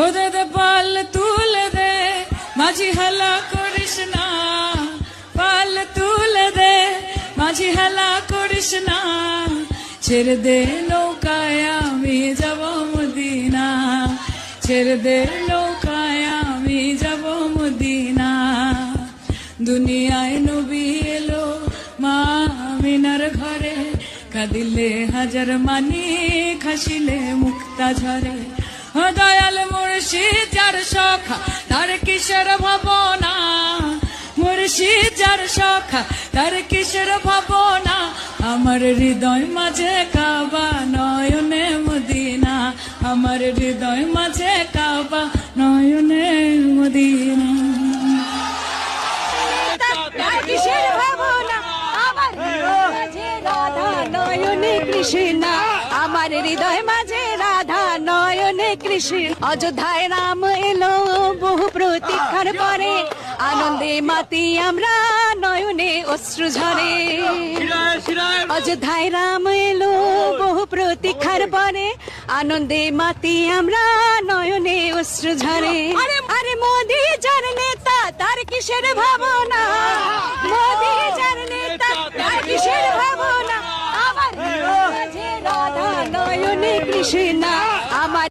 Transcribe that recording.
ও দাদা পাল তুলে দে, মাঝি হেলা করিস না, পাল তুলে দে, মাঝি হেলা করিস না, ছেড়ে দে নৌকায় আমি যাব মদিনা, ছেড়ে দে নৌকায় আমি যাব মদিনা। দুনিয়ায় নবী এলো মা আমিনার ঘরে, কাঁদিলে হাজার মানি খাসিলে মুক্তা ঝরে। ও দয়াল মুর্শিদ যার সখা তার কিসের ভাবনা, মুর্শিদ যার সখা তার কিসের ভাবনা, আমার হৃদয় মাঝে কাবা নয়নে মদিনা, আমার হৃদয় মাঝে কাবা নয়নে মদিনা। কিসের ভাবনা আমার মাঝে রাধা নয়নে কৃষ্ণ, আমার হৃদয় মাঝে রাধা নয়নে কৃষ্ণ। অযোধ্যায় রাম এলো বহু প্রতীক্ষার পরে, আনন্দে মাতি আমরা নয়নে অশ্রু ঝরে। অযোধ্যায় রাম এলো বহু প্রতীক্ষার পরে, আনন্দে মাতি আমরা নয়নে অশ্রু ঝরে। আরে মোদি যার নেতা তার কিসের ভাবনা, মোদি যার নেতা তার কিসের ভাবনা, আমার মাঝে রাধা নয়নে কৃষ্ণ।